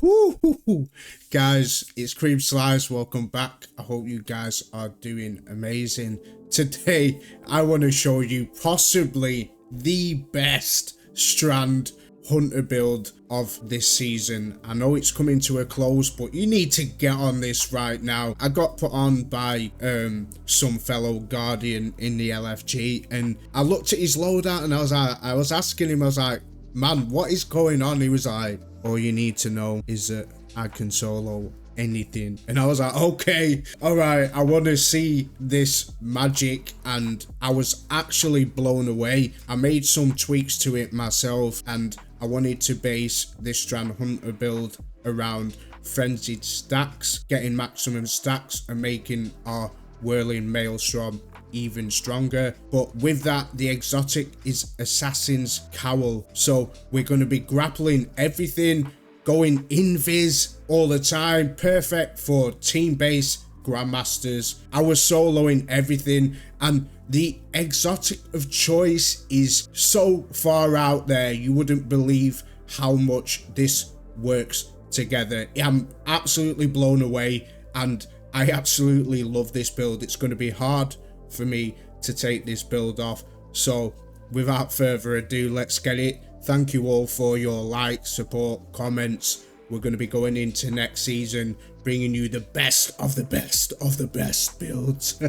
Woo! Guys, it's creamslice. Welcome back. I hope you guys are doing amazing. Today, I want to show you possibly the best Strand hunter build of this season. I know it's coming to a close, but you need to get on this right now. I got put on by some fellow guardian in the LFG, and I looked at his loadout and I was asking him, I was like, man, what is going on? He was like, all you need to know is that I can solo anything. And I was like, okay, all right, I want to see this magic. And I was actually blown away. I made some tweaks to it myself, and I wanted to base this Strand Hunter build around frenzied stacks, getting maximum stacks and making our whirling maelstrom even stronger. But with that, the exotic is Assassin's Cowl. So we're going to be grappling everything, going invis all the time, perfect for team-based grandmasters. I was soloing everything, and the exotic of choice is so far out there, you wouldn't believe how much this works together. I'm absolutely blown away, and I absolutely love this build. It's going to be hard for me to take this build off, so without further ado, let's get it. Thank you all for your likes, support, comments. We're going to be going into next season bringing you the best of the best of the best builds.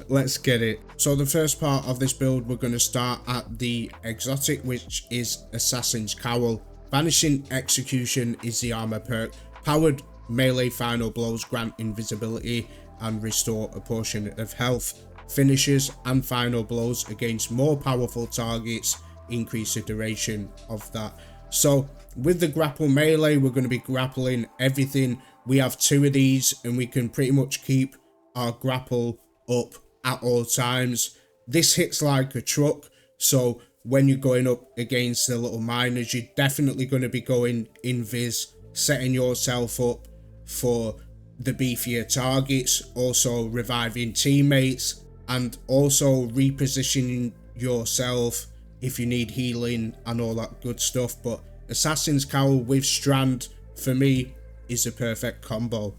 Let's get it. So the first part of this build, we're going to start at the exotic, which is Assassin's Cowl. Vanishing Execution is the armor perk. Powered melee final blows grant invisibility and restore a portion of health. Finishes and final blows against more powerful targets increase the duration of that. So with the grapple melee, we're going to be grappling everything. We have two of these, and we can pretty much keep our grapple up at all times. This hits like a truck, so when you're going up against the little miners, you're definitely going to be going invis, setting yourself up for the beefier targets, also reviving teammates, and also repositioning yourself if you need healing and all that good stuff. But Assassin's Cowl with Strand, for me, is a perfect combo.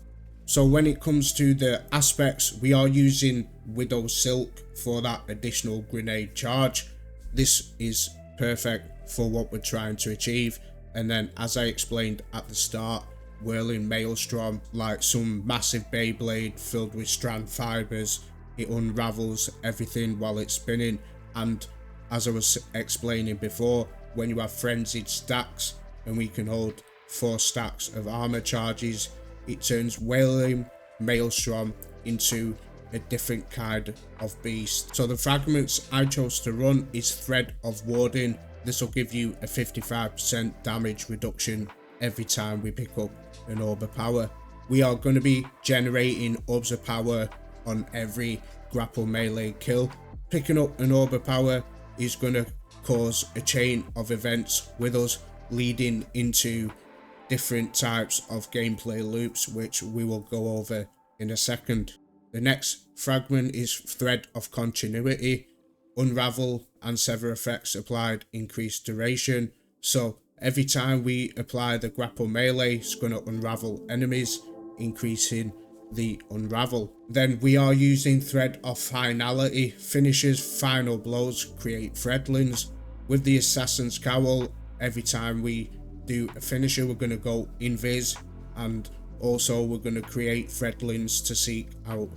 So when it comes to the aspects, we are using Widow Silk for that additional grenade charge. This is perfect for what we're trying to achieve. And then, as I explained at the start, whirling maelstrom, like some massive Beyblade filled with strand fibers. It unravels everything while it's spinning. And as I was explaining before, when you have frenzied stacks and we can hold 4 stacks of armor charges, it turns whirling maelstrom into a different kind of beast. So the fragments I chose to run is Thread of Warding. This will give you a 55% damage reduction every time we pick up an orb of power. We are going to be generating orbs of power on every grapple melee kill. Picking up an orb of power is going to cause a chain of events with us, leading into different types of gameplay loops, which we will go over in a second. The next fragment is Thread of Continuity. Unravel and sever effects applied increase duration. So every time we apply the grapple melee, it's going to unravel enemies, increasing the unravel. Then we are using Thread of Finality. Finishes final blows create threadlings. With the Assassin's Cowl, every time we do a finisher, we're going to go invis, and also we're going to create threadlings to seek out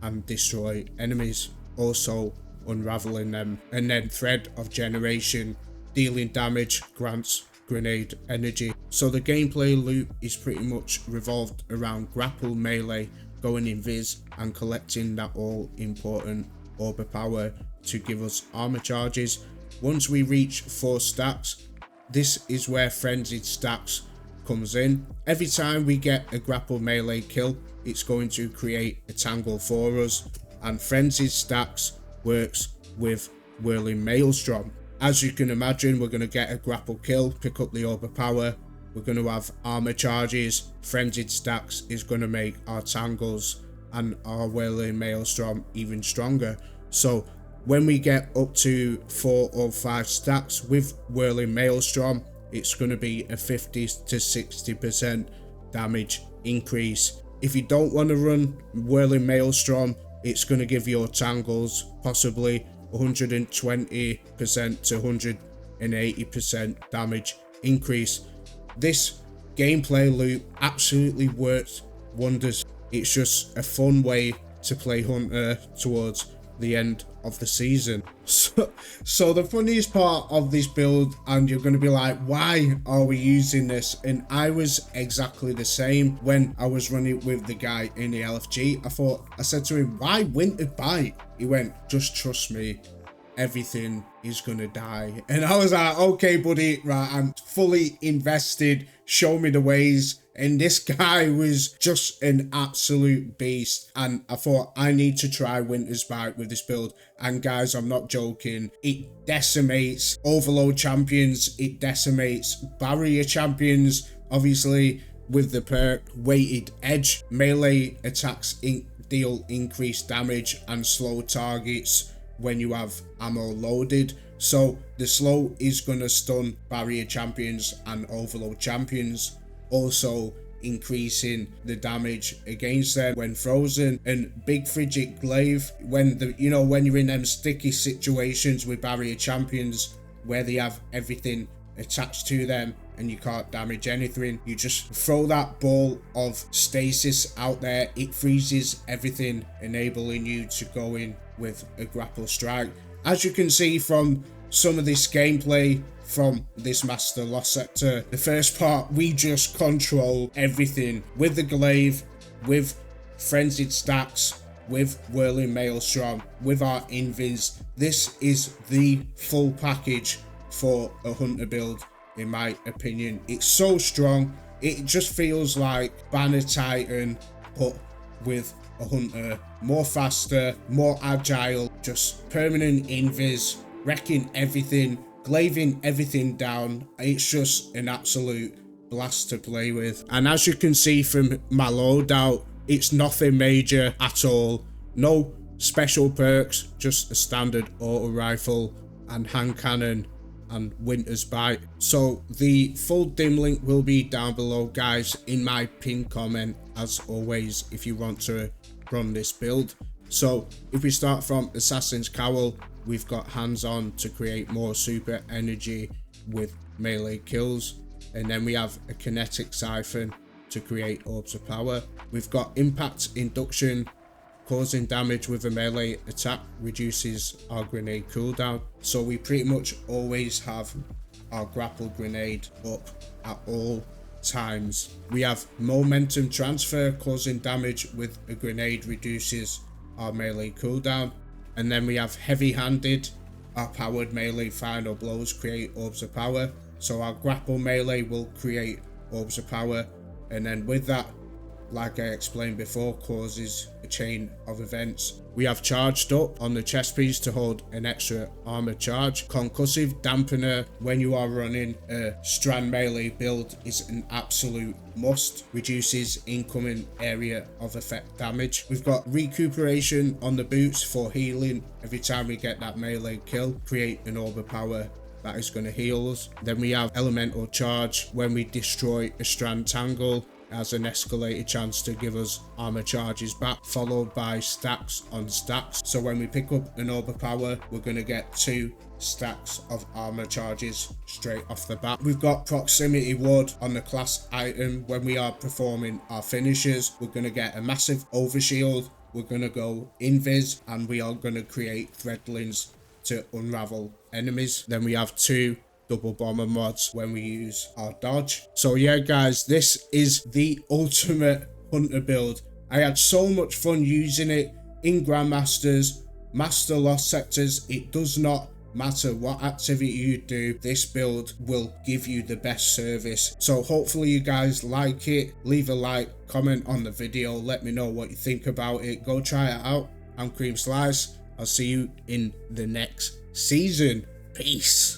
and destroy enemies, also unraveling them. And then Thread of Generation, dealing damage, grants grenade energy. So the gameplay loop is pretty much revolved around grapple melee, going invis and collecting that all important orb of power to give us armor charges. Once we reach 4 stacks, this is where frenzied stacks comes in. Every time we get a grapple melee kill, it's going to create a tangle for us, and frenzied stacks works with whirling maelstrom. As you can imagine, we're going to get a grapple kill, pick up the orb of power, we're going to have armor charges. Frenzied stacks is going to make our tangles and our whirling maelstrom even stronger. So when we get up to 4 or 5 stacks with whirling maelstrom, it's going to be a 50 to 60% damage increase. If you don't want to run Whirling Maelstrom, it's going to give your tangles possibly 120% to 180% damage increase. This gameplay loop absolutely works wonders. It's just a fun way to play Hunter towards the end of the season. So the funniest part of this build, and you're going to be like, why are we using this? And I was exactly the same when I was running with the guy in the LFG. I said to him, why Winter Bite? He went, just trust me, everything is gonna die. And I was like, okay buddy, right, I'm fully invested, show me the ways. And this guy was just an absolute beast, and I thought I need to try Winter's Bite with this build. And guys, I'm not joking, it decimates Overload champions, it decimates barrier champions. Obviously with the perk Weighted Edge, melee attacks deal increased damage and slow targets when you have ammo loaded. So the slow is gonna stun barrier champions and Overload champions, also increasing the damage against them when frozen. And Big Frigid Glaive, when you're in them sticky situations with barrier champions where they have everything attached to them and you can't damage anything, you just throw that ball of stasis out there, it freezes everything, enabling you to go in with a grapple strike. As you can see from some of this gameplay from this Master Lost Sector, the first part, we just control everything with the glaive, with frenzied stacks, with Whirling Maelstrom, with our invis. This is the full package for a Hunter build, in my opinion. It's so strong, it just feels like Banner Titan but with a Hunter. More faster, more agile, just permanent invis, wrecking everything, glaving everything down. It's just an absolute blast to play with. And as you can see from my loadout, it's nothing major at all. No special perks, just a standard auto rifle and hand cannon and Winter's Bite. So the full dim link will be down below, guys, in my pinned comment, as always, if you want to run this build. So if we start from Assassin's Cowl, we've got hands on to create more super energy with melee kills, and then we have a kinetic siphon to create orbs of power. We've got impact induction, causing damage with a melee attack reduces our grenade cooldown. So we pretty much always have our grapple grenade up at all times. We have momentum transfer, causing damage with a grenade reduces our melee cooldown. And then we have heavy handed, our powered melee final blows create orbs of power. So our grapple melee will create orbs of power, and then with that, like I explained before, causes a chain of events. We have charged up on the chest piece to hold an extra armor charge. Concussive dampener when you are running a Strand melee build is an absolute must. Reduces incoming area of effect damage. We've got recuperation on the boots for healing. Every time we get that melee kill, create an orb of power that is going to heal us. Then we have elemental charge when we destroy a Strand tangle, as an escalated chance to give us armor charges back, followed by stacks on stacks. So when we pick up an orb of power, we're going to get 2 stacks of armor charges straight off the bat. We've got proximity ward on the class item. When we are performing our finishes, we're going to get a massive overshield, we're going to go invis, and we are going to create threadlings to unravel enemies. Then we have 2 double bomber mods when we use our dodge. So yeah guys, this is the ultimate Hunter build. I had so much fun using it in Grandmasters, Master Lost Sectors. It does not matter what activity you do, this build will give you the best service. So hopefully you guys like it. Leave a like, comment on the video, let me know what you think about it. Go try it out. I'm creamslice. I'll see you in the next season. Peace.